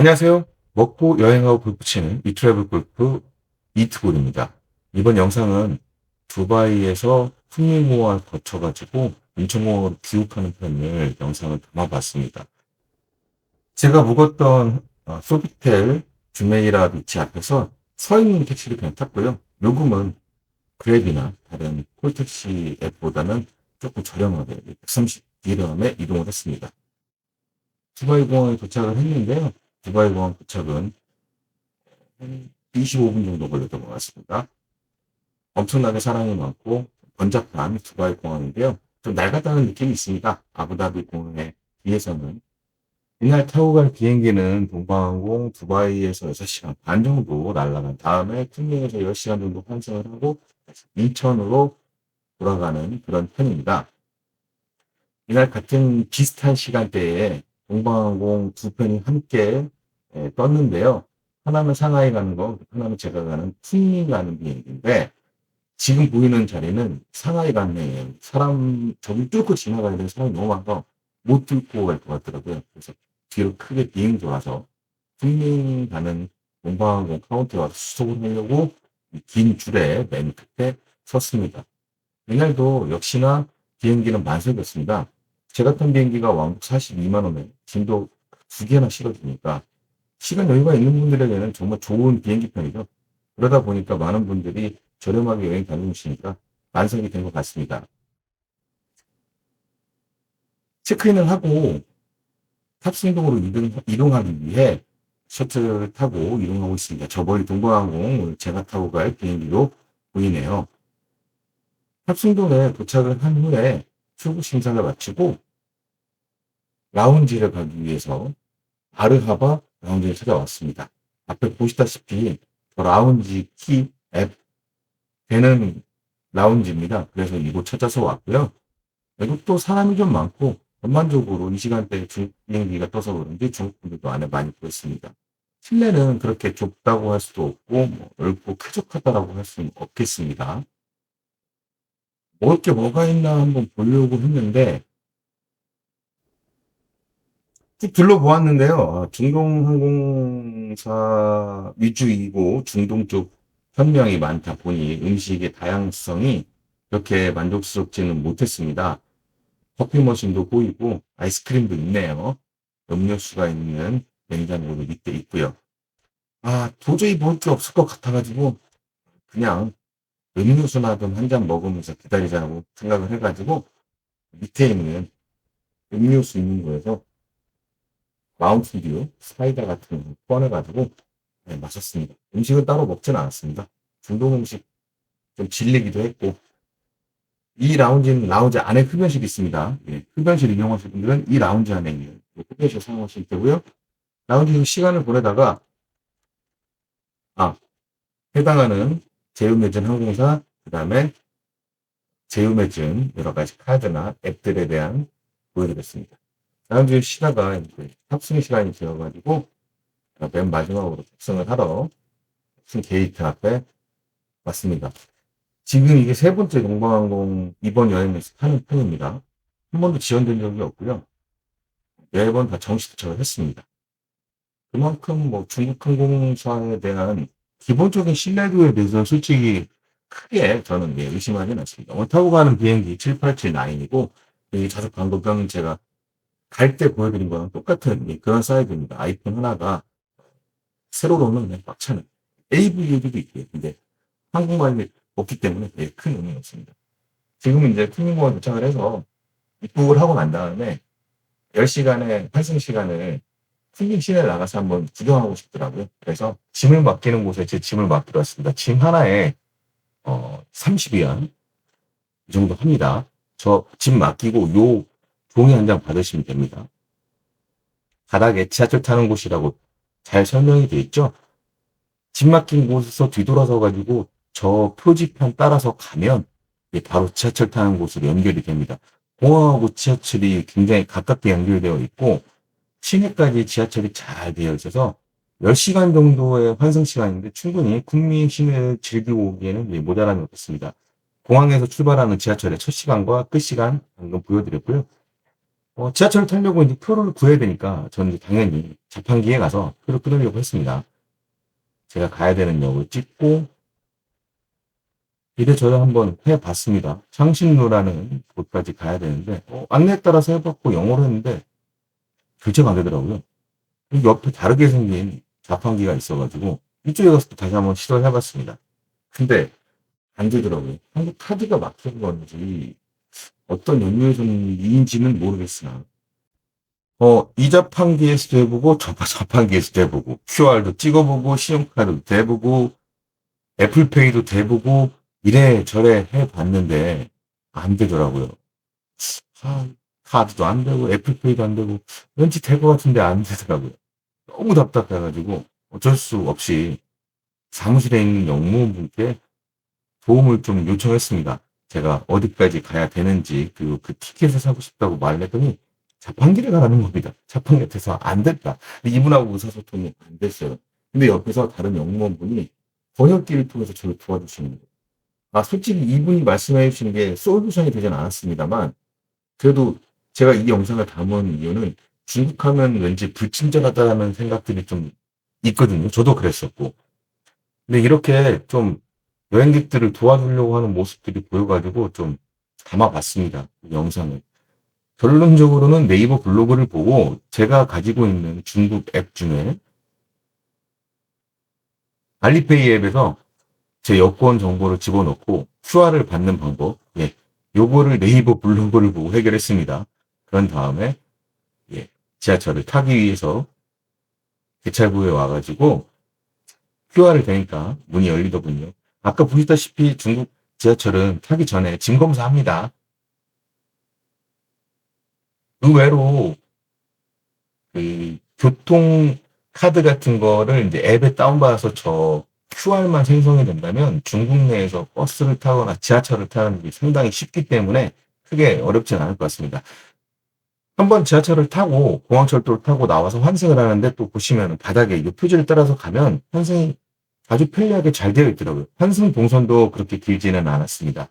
안녕하세요. 먹고 여행하고 골프 치는 이트래블 골프 이트골입니다. 이번 영상은 두바이에서 풍물공항을 거쳐가지고 인천공항으로 귀국하는 편을 영상을 담아봤습니다. 제가 묵었던 소피텔 주메이라 비치 앞에서 서 있는 택시를 그냥 탔고요. 요금은 그랩이나 다른 콜택시 앱보다는 조금 저렴하게 130디람에 이동을 했습니다. 두바이 공항에 도착을 했는데요. 두바이 공항 도착은 25분 정도 걸렸던 것 같습니다. 엄청나게 사람이 많고 번잡한 두바이 공항인데요. 좀 낡았다는 느낌이 있습니다. 아부다비 공항에 비해서는. 이날 타고 갈 비행기는 동방항공 두바이에서 6시간 반 정도 날아간 다음에 쿤밍에서 10시간 정도 환승을 하고 인천으로 돌아가는 그런 편입니다. 이날 같은 비슷한 시간대에 동방항공 두 편이 함께 떴는데요. 하나는 상하이 가는 거, 하나는 제가 가는 쿤밍 가는 비행기인데 지금 보이는 자리는 상하이 가는 사람 저기 뚫고 지나가야 되는 사람이 너무 많아서 못 뚫고 갈 것 같더라고요. 그래서 뒤로 크게 비행 돌아서 쿤밍 가는 동방항공 카운터에 와서 수속을 하려고 긴 줄에 맨 끝에 섰습니다. 이날도 역시나 비행기는 만석이었습니다. 제가 탄 비행기가 왕복 42만 원에 짐도 두 개나 실어주니까 시간 여유가 있는 분들에게는 정말 좋은 비행기 편이죠. 그러다 보니까 많은 분들이 저렴하게 여행 다니시니까 만석이 된 것 같습니다. 체크인을 하고 탑승동으로 이동하기 위해 셔틀을 타고 이동하고 있습니다. 저 멀리 동방항공 제가 타고 갈 비행기로 보이네요. 탑승동에 도착을 한 후에 출국 심사를 마치고 라운지를 가기 위해서 아르하바 라운지를 찾아왔습니다. 앞에 보시다시피 라운지 키 앱 되는 라운지입니다. 그래서 이곳 찾아서 왔고요. 외국도 사람이 좀 많고 전반적으로 이 시간대에 비행기가 떠서 그런지 중국분들도 안에 많이 보였습니다. 실내는 그렇게 좁다고 할 수도 없고 넓고 쾌적하다라고 할 수는 없겠습니다. 먹을 게 뭐가 있나 한번 보려고 했는데 쭉 둘러보았는데요. 중동항공사 위주이고 중동 쪽 현명이 많다 보니 음식의 다양성이 그렇게 만족스럽지는 못했습니다. 커피 머신도 보이고 아이스크림도 있네요. 음료수가 있는 냉장고도 밑에 있고요. 도저히 먹을 게 없을 것 같아가지고 그냥 음료수나 좀 한 잔 먹으면서 기다리자고 생각을 해가지고 밑에 있는 음료수 있는 거에서 마운틴듀 사이다 같은 거 꺼내가지고 마셨습니다. 음식은 따로 먹지는 않았습니다. 중동 음식 좀 질리기도 했고 이 라운지는 라운지 안에 흡연실이 있습니다. 흡연실 이용하실 분들은 이 라운지 안에 있는 흡연실 사용하실 때고요. 라운지에서 시간을 보내다가 해당하는 제휴맺은 항공사 그 다음에 제휴맺은 여러 가지 카드나 앱들에 대한 보여드렸습니다. 라운지에 쉬다가 이제 탑승 시간이 되어가지고 맨 마지막으로 탑승을 하러 탑승 게이트 앞에 왔습니다. 지금 이게 세 번째 동방항공 이번 여행에서 타는 편입니다. 한 번도 지연된 적이 없고요. 매번 다 정시 도착을 했습니다. 그만큼 중국 항공사에 대한 기본적인 신뢰도에 대해서 솔직히 크게 저는 의심하지는 않습니다. 오늘 타고 가는 비행기 7879이고 여기 좌석 방법은 제가 갈 때 보여드린 거랑 똑같은 그런 사이즈입니다. 아이폰 하나가 세로로는 그냥 꽉 차는 AVU도 있고요. 근데 한국말이 없기 때문에 큰 의미가 없습니다. 지금은 이제 쿤밍공항 도착을 해서 입국을 하고 난 다음에 10시간의 환승 시간을 쿤밍 시내에 나가서 한번 구경하고 싶더라고요. 그래서 짐을 맡기는 곳에 제 짐을 맡기러 왔습니다. 짐 하나에 30위안 이 정도 합니다. 저 짐 맡기고 요 종이 한 장 받으시면 됩니다. 바닥에 지하철 타는 곳이라고 잘 설명이 되어 있죠. 짐 맡긴 곳에서 뒤돌아서 가지고 저 표지판 따라서 가면 바로 지하철 타는 곳으로 연결이 됩니다. 공항하고 지하철이 굉장히 가깝게 연결되어 있고 시내까지 지하철이 잘 되어 있어서 10시간 정도의 환승 시간인데 충분히 쿤밍 시내를 즐기고 오기에는 모자람이 없습니다. 공항에서 출발하는 지하철의 첫 시간과 끝 시간 방금 보여드렸고요. 지하철을 타려고 이제 표를 구해야 되니까 저는 이제 당연히 자판기에 가서 표를 끊으려고 했습니다. 제가 가야 되는 역을 찍고 이래저래 한번 해봤습니다. 창신루라는 곳까지 가야 되는데 안내에 따라서 해봤고 영어로 했는데 결제가 안 되더라고요. 그리고 옆에 다르게 생긴 자판기가 있어가지고 이쪽에 가서 또 다시 한번 시도를 해봤습니다. 근데 안 되더라고요. 한국 카드가 막힌 건지 어떤 연유에서인지는 모르겠으나 이 자판기에서도 해보고 저 자판기에서도 해보고 QR도 찍어보고 신용카드도 해보고 애플페이도 돼보고 이래저래 해봤는데 안 되더라고요. 아, 카드도 안 되고 애플페이도 안 되고 왠지 될 것 같은데 안 되더라고요. 너무 답답해가지고 어쩔 수 없이 사무실에 있는 영무원분께 도움을 좀 요청했습니다. 제가 어디까지 가야 되는지 그리고 그 티켓을 사고 싶다고 말했더니 자판기를 가라는 겁니다. 자판기에서 안 됐다. 이분하고 의사소통이 안 됐어요. 근데 옆에서 다른 영무원분이 번역기를 통해서 저를 도와주시는 거예요. 솔직히 이분이 말씀해 주시는 게 솔루션이 되진 않았습니다만, 그래도 제가 이 영상을 담은 이유는 중국 하면 왠지 불친절하다는 생각들이 좀 있거든요. 저도 그랬었고. 근데 이렇게 좀 여행객들을 도와주려고 하는 모습들이 보여가지고 좀 담아봤습니다. 이 영상을. 결론적으로는 네이버 블로그를 보고 제가 가지고 있는 중국 앱 중에 알리페이 앱에서 제 여권 정보를 집어넣고 QR을 받는 방법, 요거를 네이버 블로그를 보고 해결했습니다. 그런 다음에, 지하철을 타기 위해서 개찰구에 와가지고 QR을 대니까 문이 열리더군요. 아까 보셨다시피 중국 지하철은 타기 전에 짐 검사합니다. 의외로 그 교통 카드 같은 거를 이제 앱에 다운받아서 저 QR만 생성이 된다면 중국 내에서 버스를 타거나 지하철을 타는 게 상당히 쉽기 때문에 크게 어렵진 않을 것 같습니다. 한번 지하철을 타고 공항철도를 타고 나와서 환승을 하는데 또 보시면 바닥에 이 표지를 따라서 가면 환승이 아주 편리하게 잘 되어 있더라고요. 환승 동선도 그렇게 길지는 않았습니다.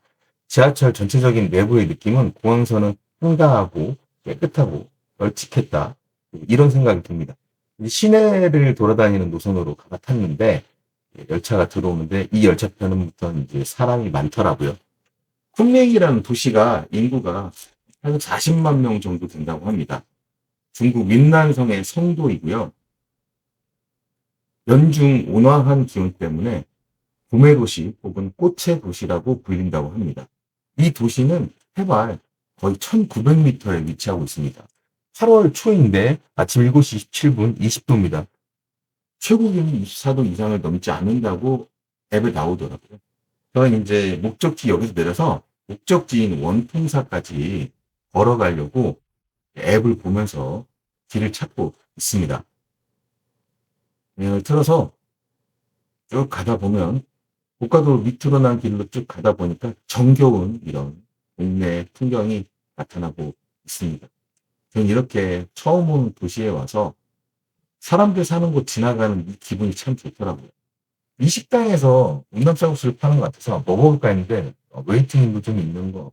지하철 전체적인 내부의 느낌은 공항선은 한가하고 깨끗하고 널찍했다. 이런 생각이 듭니다. 시내를 돌아다니는 노선으로 갈아탔는데 열차가 들어오는데 이 열차편부터 이제 사람이 많더라고요. 쿤밍이라는 도시가 인구가 한 40만 명 정도 된다고 합니다. 중국 윈난성의 성도이고요. 연중 온화한 기온 때문에 구매 도시 혹은 꽃의 도시라고 불린다고 합니다. 이 도시는 해발 거의 1900m에 위치하고 있습니다. 8월 초인데 아침 7시 27분 20도입니다. 최고 기온이 24도 이상을 넘지 않는다고 앱에 나오더라고요. 저는 이제 목적지 여기서 내려서 목적지인 원통사까지 걸어가려고 앱을 보면서 길을 찾고 있습니다. 틀어서 쭉 가다 보면 고가도로 밑으로 난 길로 쭉 가다 보니까 정겨운 이런 동네 풍경이 나타나고 있습니다. 저는 이렇게 처음 온 도시에 와서 사람들 사는 곳 지나가는 이 기분이 참 좋더라고요. 이 식당에서 운남쌀국수를 파는 것 같아서 먹어볼까 했는데 웨이팅도 좀 있는 거.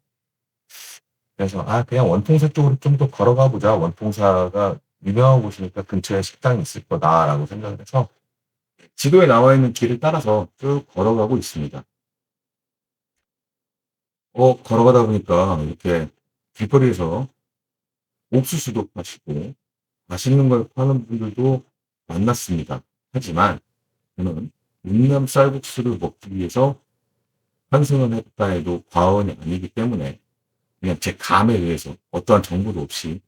그래서 그냥 원통사 쪽으로 좀 더 걸어가 보자. 원통사가 유명한 곳이니까 근처에 식당이 있을 거다라고 생각을 해서 지도에 나와 있는 길을 따라서 쭉 걸어가고 있습니다. 걸어가다 보니까 이렇게 길거리에서 옥수수도 파시고 맛있는 걸 파는 분들도 만났습니다. 하지만 저는云남 쌀국수를 먹기 위해서 환승을 했다 해도 과언이 아니기 때문에 그냥 제 감에 의해서 어떠한 정보도 없이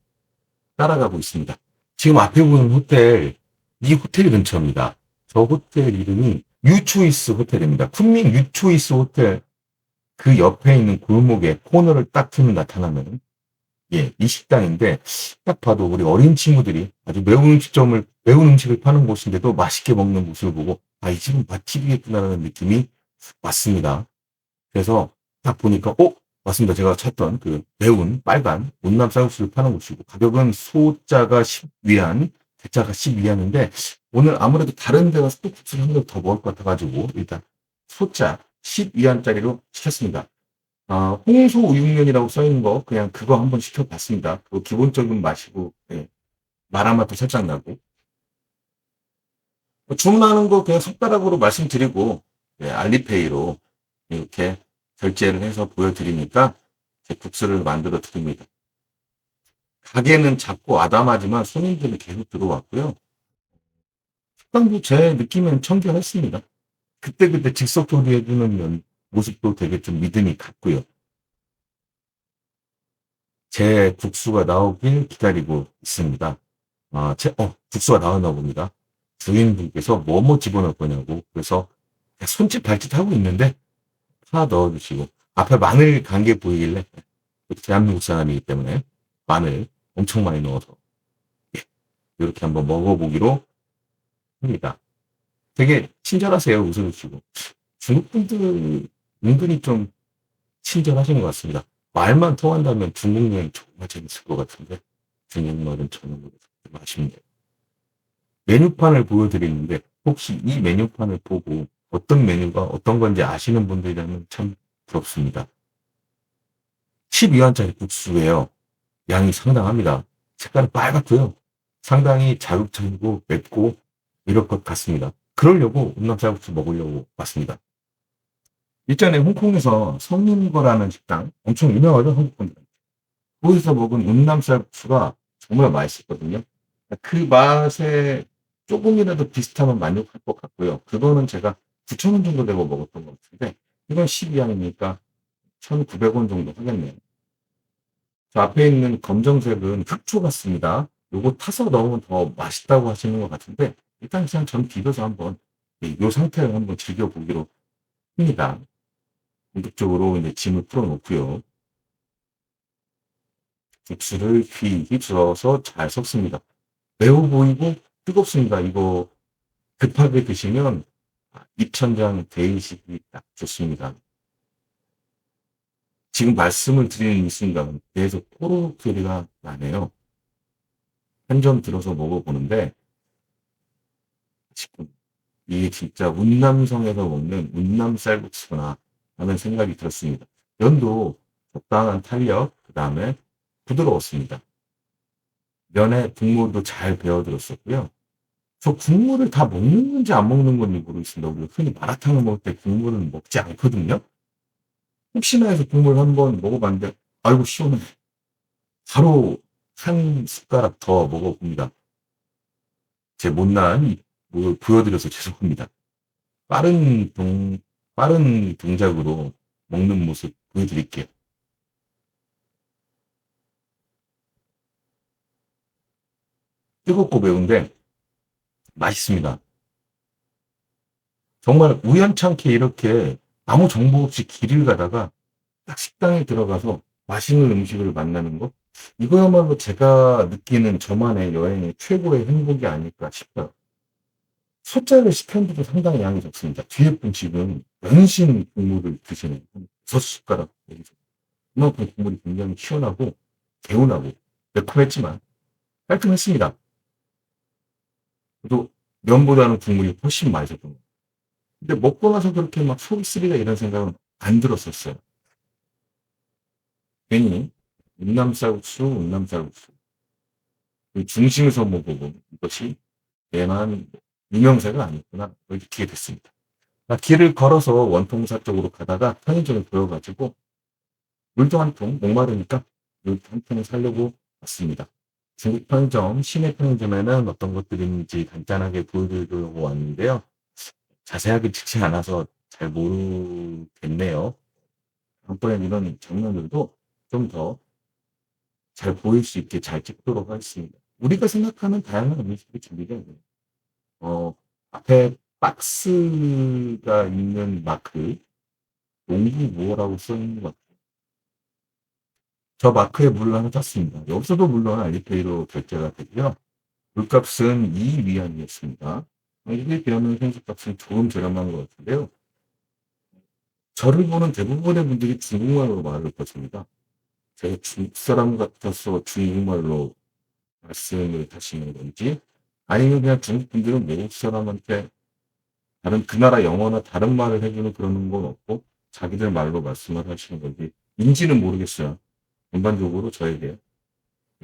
따라가고 있습니다. 지금 앞에 보는 호텔, 이 호텔 근처입니다. 저 호텔 이름이 유초이스 호텔입니다. 쿤밍 유초이스 호텔 그 옆에 있는 골목에 코너를 딱 틀면 나타나면 이 식당인데 딱 봐도 우리 어린 친구들이 아주 매운 음식을 파는 곳인데도 맛있게 먹는 모습을 보고 이 집은 맛집이겠구나라는 느낌이 왔습니다. 그래서 딱 보니까 맞습니다. 제가 찾던 그 매운 빨간 온남 쌀국수를 파는 곳이고 가격은 소자가 10위안, 대자가 10위안인데 오늘 아무래도 다른 데 가서 또 국수를 한 번 더 먹을 것 같아가지고 일단 소자 10위안짜리로 시켰습니다. 홍소 우육면이라고 써 있는 거 그냥 그거 한번 시켜봤습니다. 그 기본적인 맛이고, 예, 마라 맛도 살짝 나고. 주문하는 거 그냥 손가락으로 말씀드리고, 예, 알리페이로 이렇게 결제를 해서 보여드리니까 제 국수를 만들어 드립니다. 가게는 작고 아담하지만 손님들이 계속 들어왔고요. 식당도 제 느낌엔 청결했습니다. 그때그때 즉석 조리해주는 모습도 되게 좀 믿음이 갔고요. 제 국수가 나오길 기다리고 있습니다. 국수가 나왔나 봅니다. 주인분께서 뭐뭐 집어넣을 거냐고. 그래서 손짓 발짓 하고 있는데 파 넣어주시고 앞에 마늘 간 게 보이길래 대한민국 사람이기 때문에 마늘 엄청 많이 넣어서 이렇게 한번 먹어보기로 합니다. 되게 친절하세요. 웃어주시고. 중국 분들 은근히 좀 친절하신 것 같습니다. 말만 통한다면 중국 여행 정말 재밌을 것 같은데 중국말은 전혀 모르겠어요. 좀 아쉽네요. 메뉴판을 보여드리는데 혹시 이 메뉴판을 보고 어떤 메뉴가 어떤 건지 아시는 분들이라면 참 부럽습니다. 12원짜리 국수예요. 양이 상당합니다. 색깔은 빨갛고요. 상당히 자극적이고 맵고 이럴 것 같습니다. 그러려고 음남쌀국수 먹으려고 왔습니다. 일전에 홍콩에서 성림거라는 식당 엄청 유명하죠, 한국 분들. 거기서 먹은 음남쌀국수가 정말 맛있었거든요. 그 맛에 조금이라도 비슷하면 만족할 것 같고요. 그거는 제가 9,000원 정도 내고 먹었던 것 같은데 이건 12양이니까 1,900원 정도 하겠네요. 저 앞에 있는 검정색은 흑초 같습니다. 요거 타서 넣으면 더 맛있다고 하시는 것 같은데 일단 그냥 전 비벼서 한번 이 상태를 한번 즐겨보기로 합니다. 본격적으로 이제 짐을 풀어놓고요. 국수를 귀히 저어서 잘 섞습니다. 매우 보이고 뜨겁습니다. 이거 급하게 드시면 입천장 데이시기 딱 좋습니다. 지금 말씀을 드리는 이 순간 계속 코로 소리가 나네요. 한 점 들어서 먹어보는데 지금 이게 진짜 운남성에서 먹는 운남 쌀국수구나 하는 생각이 들었습니다. 면도 적당한 탄력, 그 다음에 부드러웠습니다. 면에 국물도 잘 배어들었었고요. 저 국물을 다 먹는 건지 안 먹는 건지 모르겠습니다. 우리가 흔히 마라탕을 먹을 때 국물은 먹지 않거든요. 혹시나 해서 국물 한번 먹어봤는데, 아이고, 시원해. 바로 한 숟가락 더 먹어봅니다. 제 못난 뭘 보여드려서 죄송합니다. 빠른 빠른 동작으로 먹는 모습 보여드릴게요. 뜨겁고 매운데 맛있습니다. 정말 우연찮게 이렇게 아무 정보 없이 길을 가다가 딱 식당에 들어가서 맛있는 음식을 만나는 거? 이거야말로 제가 느끼는 저만의 여행의 최고의 행복이 아닐까 싶어요. 숫자를 시켰는데도 상당히 양이 적습니다. 뒤에 분식은 연신 국물을 드시는 6숟가락 내리죠. 그만큼 국물이 굉장히 시원하고 개운하고 매콤했지만 깔끔했습니다. 또 면보다는 국물이 훨씬 맛있었던 거예요. 근데 먹고 나서 그렇게 막 속이 쓰리다 이런 생각은 안 들었었어요. 괜히 운남쌀국수 그 중심에서 먹어본 이것이 내만 유명세가 아니구나 느끼게 됐습니다. 길을 걸어서 원통사 쪽으로 가다가 편의점이 보여가지고 물도 한 통 목마르니까 물 한 통을 사려고 왔습니다. 중국 편의점, 시내 편의점에는 어떤 것들이 있는지 간단하게 보여드리려고 왔는데요. 자세하게 찍지 않아서 잘 모르겠네요. 다음번엔 이런 장면들도 좀 더 잘 보일 수 있게 잘 찍도록 하겠습니다. 우리가 생각하는 다양한 음식이 준비되어 있네요. 앞에 박스가 있는 마크, 농구 뭐라고 써 있는 것 같아요. 저 마크에 물을 하나 땄습니다. 여기서도 물론 알리페이로 결제가 되고요. 물값은 2위안이었습니다. 이게 비하면 현지값은 조금 저렴한 것 같은데요. 저를 보는 대부분의 분들이 중국말로 말을 거십니다. 제가 중국 사람 같아서 중국말로 말씀을 하시는 건지, 아니면 그냥 중국 분들은 외국 사람한테 다른 그 나라 영어나 다른 말을 해주는 그런 건 없고, 자기들 말로 말씀을 하시는 건지, 인지는 모르겠어요. 전반적으로 저에게.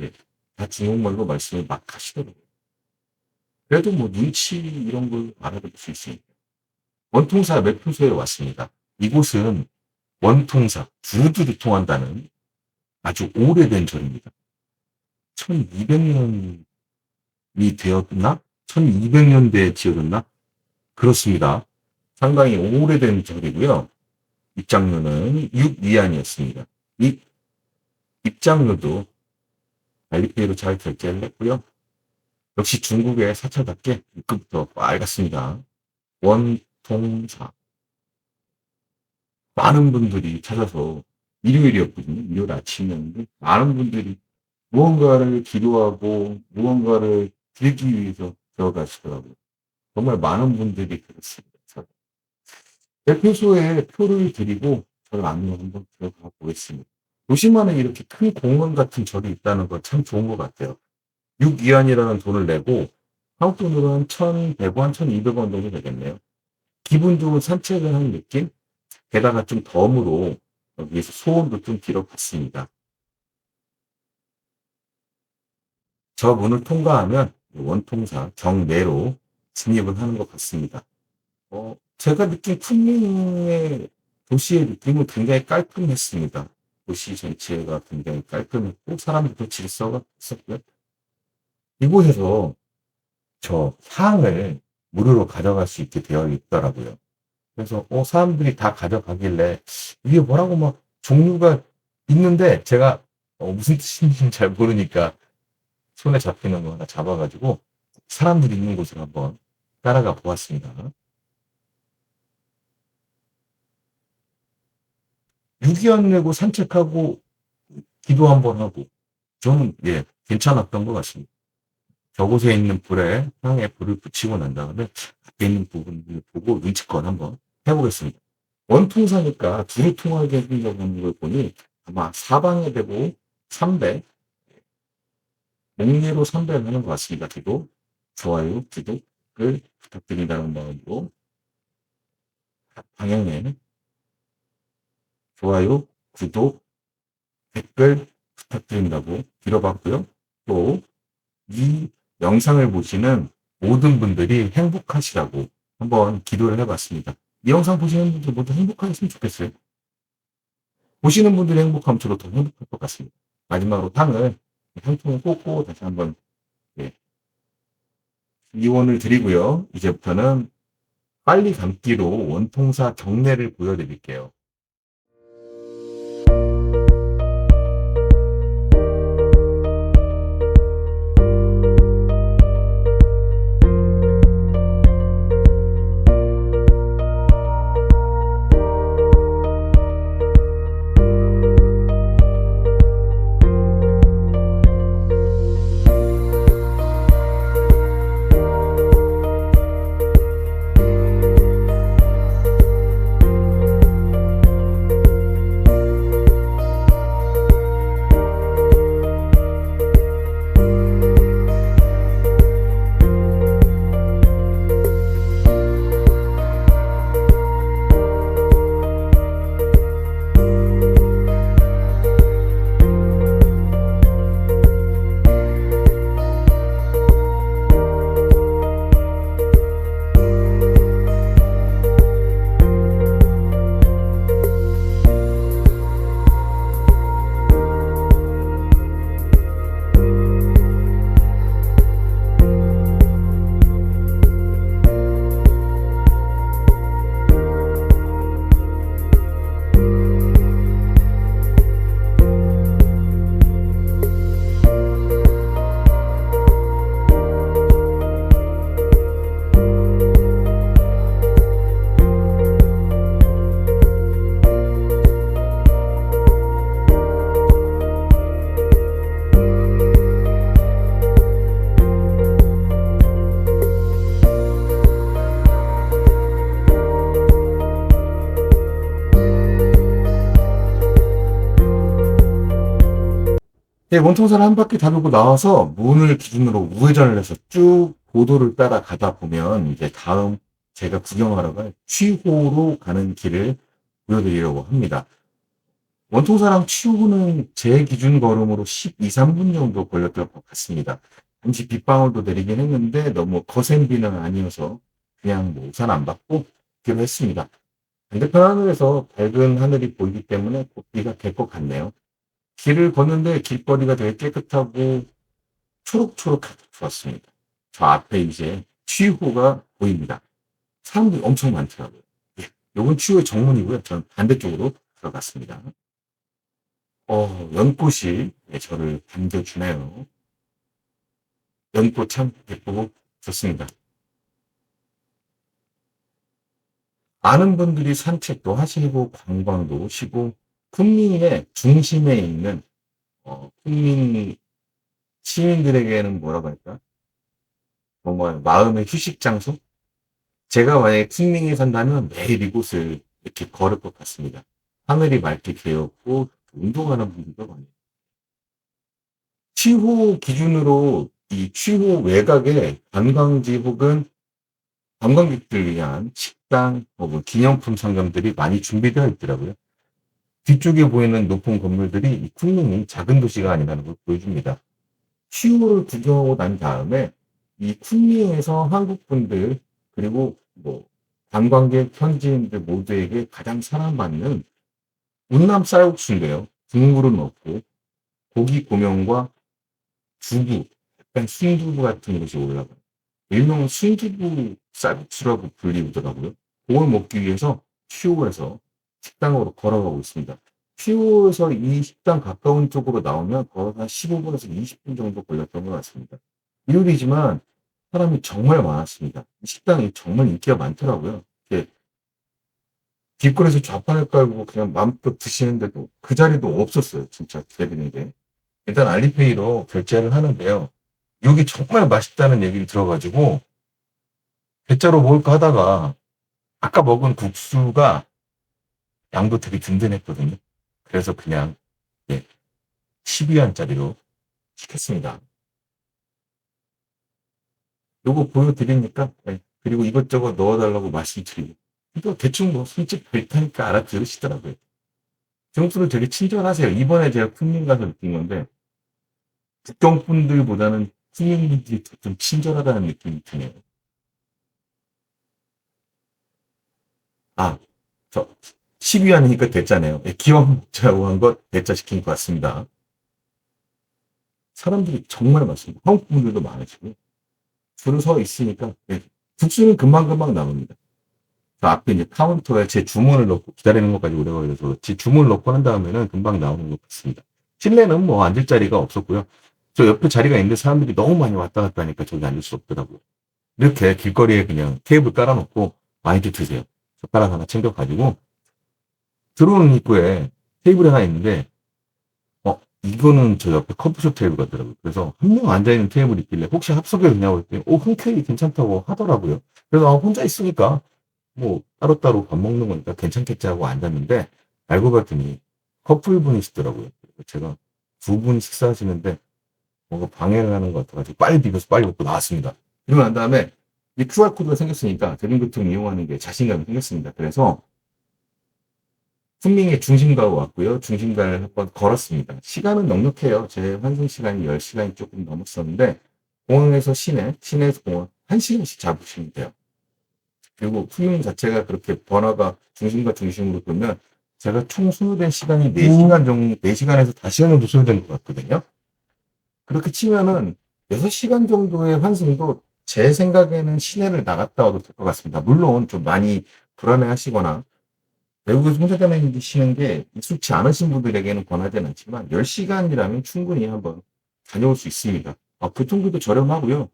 예, 다 중국말로 말씀을 막 하시더라고요. 그래도 뭐 눈치 이런 걸 알아볼 수 있으니까. 원통사 매표소에 왔습니다. 이곳은 원통사, 두루두루 통한다는 아주 오래된 절입니다. 1200년이 되었나? 1200년대에 지어졌나? 그렇습니다. 상당히 오래된 절이고요. 입장료는 6위안이었습니다. 이 입장료도 알리페이로 잘 결제를 했고요. 역시 중국의 사찰답게 입구부터 빨갛습니다. 원통사. 많은 분들이 찾아서 일요일이었거든요. 일요일 아침이었는데 많은 분들이 무언가를 기도하고 무언가를 드리기 위해서 들어가시더라고요. 정말 많은 분들이 그렇습니다. 대표소에 표를 드리고 저를 안내 한번 들어가 보겠습니다. 도시만에 이렇게 큰 공원 같은 절이 있다는 건 참 좋은 것 같아요. 6위안이라는 돈을 내고 한국 돈으로 한 1,100원, 1,200원 정도 되겠네요. 기분 좋은 산책을 하는 느낌? 게다가 좀 덤으로 여기에서 소원도 좀 빌어봤습니다. 저 문을 통과하면 원통사 정내로 진입을 하는 것 같습니다. 제가 느낀 쿤밍의 도시의 느낌은 굉장히 깔끔했습니다. 도시 전체가 굉장히 깔끔했고 사람들도 질서가 있었고요. 이곳에서 저 향을 무료로 가져갈 수 있게 되어 있더라고요. 그래서 사람들이 다 가져가길래 이게 뭐라고 막 종류가 있는데 제가 무슨 뜻인지 잘 모르니까 손에 잡히는 거 하나 잡아가지고 사람들이 있는 곳을 한번 따라가 보았습니다. 6위안 내고 산책하고 기도 한번 하고 저는 괜찮았던 것 같습니다. 저곳에 있는 불에 향에 불을 붙이고 난 다음에 앞에 있는 부분을 보고 눈치껏 한번 해보겠습니다. 원통사니까 둘이 통하게 해주려고 하는 걸 보니 아마 사방에 대고 3배, 목례로 3배를 하는 것 같습니다. 기도, 좋아요, 구독을 부탁드린다는 마음으로 방향에 좋아요, 구독, 댓글 부탁드린다고 빌어봤고요. 또 이 영상을 보시는 모든 분들이 행복하시라고 한번 기도를 해봤습니다. 이 영상 보시는 분들 모두 행복하셨으면 좋겠어요. 보시는 분들이 행복하면 저도 더 행복할 것 같습니다. 마지막으로 한 통을 꽂고 다시 한번 이원을 드리고요. 이제부터는 빨리 감기로 원통사 경례를 보여드릴게요. 원통사를 한 바퀴 다르고 나와서 문을 기준으로 우회전을 해서 쭉 보도를 따라가다 보면 이제 다음 제가 구경하러 갈 취호로 가는 길을 보여드리려고 합니다. 원통사랑 취후는 제 기준 걸음으로 12, 3분 정도 걸렸던 것 같습니다. 잠시 빗방울도 내리긴 했는데 너무 거센 비는 아니어서 그냥 뭐 우산 안 받고 기로 했습니다. 반대편 하늘에서 밝은 하늘이 보이기 때문에 곧 비가 될 것 같네요. 길을 걷는데 길거리가 되게 깨끗하고 초록초록하게 좋았습니다. 저 앞에 이제 취후가 보입니다. 사람들이 엄청 많더라고요. 예, 요건 취후의 정문이고요. 저는 반대쪽으로 들어갔습니다. 연꽃이 예, 저를 반겨주네요. 연꽃 참 예쁘고 좋습니다. 많은 분들이 산책도 하시고 관광도 오시고 kunming의 중심에 있는 kunming 시민들에게는 뭐라고 할까? 정말 마음의 휴식 장소? 제가 만약에 kunming에 산다면 매일 이곳을 이렇게 걸을 것 같습니다. 하늘이 맑게 개었고 운동하는 분들도 많아요. 취호 기준으로 이 취호 외곽에 관광지 혹은 관광객들을 위한 식당 혹은 기념품 상점들이 많이 준비되어 있더라고요. 뒤쪽에 보이는 높은 건물들이 이 쿤밍이 작은 도시가 아니라는 걸 보여줍니다. 시우를 구경하고 난 다음에 이 쿤밍에서 한국 분들 그리고 뭐 관광객 현지인들 모두에게 가장 사랑받는 운남 쌀국수인데요. 국물은 없고 고기 고명과 두부, 약간 순두부 같은 것이 올라가요. 일명 순두부 쌀국수라고 불리더라고요. 그걸 먹기 위해서 퓨오에서 식당으로 걸어가고 있습니다. 퓨오에서 이 식당 가까운 쪽으로 나오면 걸어서 한 15분에서 20분 정도 걸렸던 것 같습니다. 일요일이지만 사람이 정말 많았습니다. 식당이 정말 인기가 많더라고요. 이렇게 길거리에서 좌판을 깔고 그냥 마음껏 드시는데도 그 자리도 없었어요. 진짜 기다리는 게. 일단 알리페이로 결제를 하는데요. 여기 정말 맛있다는 얘기를 들어가지고 대짜로 먹을까 하다가 아까 먹은 국수가 양도 되게 든든했거든요. 그래서 그냥 12원짜리로 시켰습니다. 요거 보여드리니까 그리고 이것저것 넣어달라고 말씀드리고 이거 대충 뭐 손짓 벨타니까 알아들으시더라고요. 중국분들 되게 친절하세요. 이번에 제가 쿤밍 가서 느낀 건데 북경분들보다는 쿤밍분들이 좀 친절하다는 느낌이 드네요. 아, 저 12원이니까 대짜네요. 기왕 먹자고 한 거 대짜 시킨 것 같습니다. 사람들이 정말 많습니다. 한국 분들도 많으시고 줄을 서 있으니까 국수는 금방금방 나옵니다. 저 앞에 이제 카운터에 제 주문을 넣고 기다리는 것까지 오래 걸려서 제 주문을 넣고 한 다음에는 금방 나오는 것 같습니다. 실내는 뭐 앉을 자리가 없었고요. 저 옆에 자리가 있는데 사람들이 너무 많이 왔다 갔다 하니까 저기 앉을 수 없더라고요. 이렇게 길거리에 그냥 테이블 깔아놓고 많이들 드세요. 젓가락 하나 챙겨가지고 들어오는 입구에 테이블 하나 있는데 이거는 저 옆에 커피숍 테이블 같더라고요. 그래서 한 명 앉아있는 테이블이 있길래 혹시 합석해 주냐고 했더니 흔쾌히 괜찮다고 하더라고요. 그래서 혼자 있으니까 뭐 따로따로 밥 먹는 거니까 괜찮겠지 하고 앉았는데 알고 봤더니 커플분이시더라고요. 제가 두 분이 식사하시는데 뭔가 방해를 하는 것 같아가지고 빨리 비벼서 빨리 먹고 나왔습니다. 그러고 난 다음에 이 QR코드가 생겼으니까 대중교통 이용하는 게 자신감이 생겼습니다. 그래서 쿤밍의 중심가로 왔고요. 중심가를 한번 걸었습니다. 시간은 넉넉해요. 제 환승 시간이 10시간이 조금 넘었었는데 공항에서 시내에서 공항 1시간씩 잡으시면 돼요. 그리고 쿤밍 자체가 그렇게 번화가 중심과 중심으로 돌면 제가 총 소요된 시간이 4시간 정도, 4시간에서 5시간 정도 소요된 것 같거든요. 그렇게 치면은 6시간 정도의 환승도 제 생각에는 시내를 나갔다 와도 될 것 같습니다. 물론 좀 많이 불안해 하시거나 외국에서 혼자 다니시는 게 익숙치 않으신 분들에게는 권하지는 않지만 10시간이라면 충분히 한번 다녀올 수 있습니다. 교통비도 저렴하고요.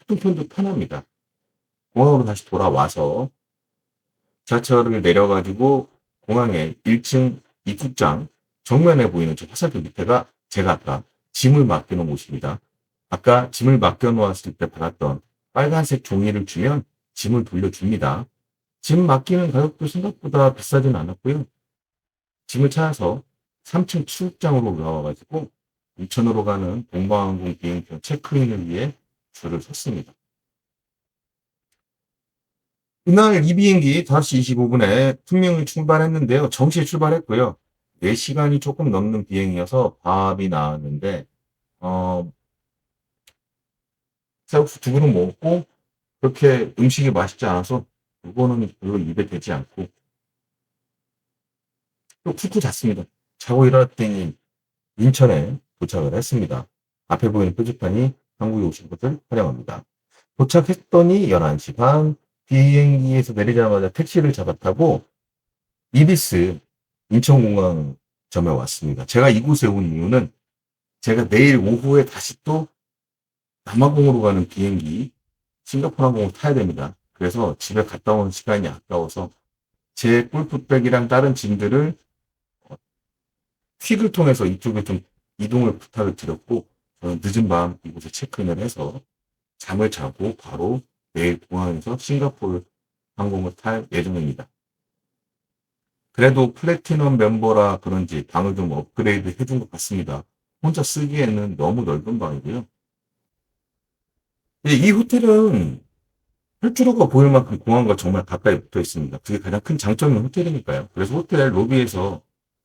교통편도 편합니다. 공항으로 다시 돌아와서 지하철을 내려가지고 공항에 1층 입국장 정면에 보이는 저 화살표 밑에가 제가 아까 짐을 맡겨놓은 곳입니다. 아까 짐을 맡겨놓았을 때 받았던 빨간색 종이를 주면 짐을 돌려줍니다. 짐 맡기는 가격도 생각보다 비싸진 않았고요. 짐을 찾아서 3층 출국장으로 올라와가지고 인천으로 가는 동방항공 비행편 체크인을 위해 줄을 섰습니다. 이날 이 비행기 5시 25분에 쿤밍을 출발했는데요. 정시에 출발했고요. 4시간이 조금 넘는 비행이어서 밥이 나왔는데, 어, 쌀국수 2그릇 먹었고, 그렇게 음식이 맛있지 않아서, 이거는 별로 입에 되지 않고, 또 푹푹 잤습니다. 자고 일어났더니 인천에 도착을 했습니다. 앞에 보이는 표지판이 한국에 오신 것을 환영합니다. 도착했더니 11시 반, 비행기에서 내리자마자 택시를 잡아 타고 이비스 인천공항점에 왔습니다. 제가 이곳에 온 이유는 제가 내일 오후에 다시 또 남아공으로 가는 비행기 싱가포르 항공을 타야 됩니다. 그래서 집에 갔다 오는 시간이 아까워서 제 골프백이랑 다른 짐들을 퀵을 통해서 이쪽에 좀 이동을 부탁을 드렸고, 저는 늦은 밤 이곳에 체크인을 해서 잠을 자고 바로 내일 공항에서 싱가포르 항공을 탈 예정입니다. 그래도 플래티넘 멤버라 그런지 방을 좀 업그레이드 해준 것 같습니다. 혼자 쓰기에는 너무 넓은 방이고요. 이 호텔은 활주로가 보일 만큼 공항과 정말 가까이 붙어 있습니다. 그게 가장 큰 장점인 호텔이니까요. 그래서 호텔 로비에서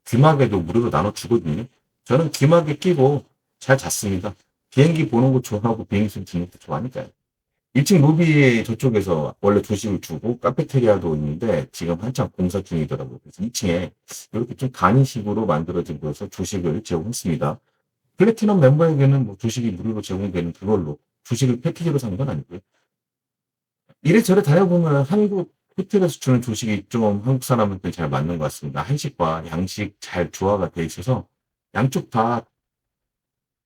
귀마개도 무료로 나눠주거든요. 저는 귀마개 끼고 잘 잤습니다. 비행기 보는 거 좋아하고 비행기 소리 듣는 것도 좋아하니까요. 1층 로비에 저쪽에서 원래 조식을 주고 카페테리아도 있는데 지금 한창 공사 중이더라고요. 그래서 2층에 이렇게 좀 간이식으로 만들어진 곳에서 조식을 제공했습니다. 플래티넘 멤버에게는 뭐 조식이 무료로 제공되는 그걸로 조식을 패키지로 산 건 아니고요. 이래저래 다녀보면 한국 호텔에서 주는 조식이 좀 한국 사람한테 잘 맞는 것 같습니다. 한식과 양식 잘 조화가 돼 있어서 양쪽 다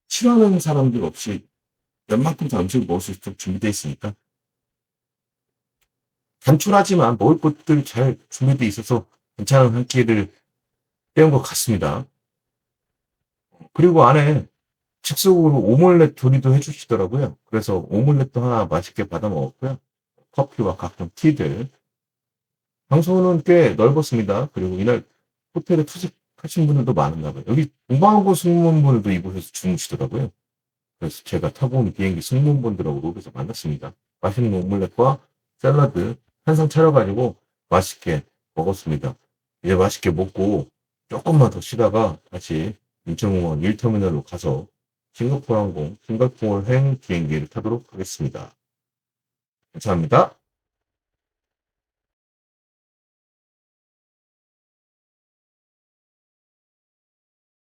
싫어하는 사람들 없이 웬만큼 다 음식을 먹을 수 있도록 준비되어 있으니까 단촐하지만 먹을 것들 잘 준비되어 있어서 괜찮은 한 끼를 때운 것 같습니다. 그리고 안에 즉석으로 오믈렛 조리도 해주시더라고요. 그래서 오믈렛도 하나 맛있게 받아 먹었고요. 커피와 각종 티들. 장소는 꽤 넓었습니다. 그리고 이날 호텔에 투숙하신 분들도 많은가 봐요. 여기 공항고 승무원분들도 이곳에서 주무시더라고요. 그래서 제가 타고 온 비행기 승무원분들하고 로비에서 만났습니다. 맛있는 오믈렛과 샐러드 한 상 차려가지고 맛있게 먹었습니다. 이제 맛있게 먹고 조금만 더 쉬다가 다시 인천공항 1터미널로 가서 싱가포르 항공 싱가포르행 비행기를 타도록 하겠습니다. 감사합니다.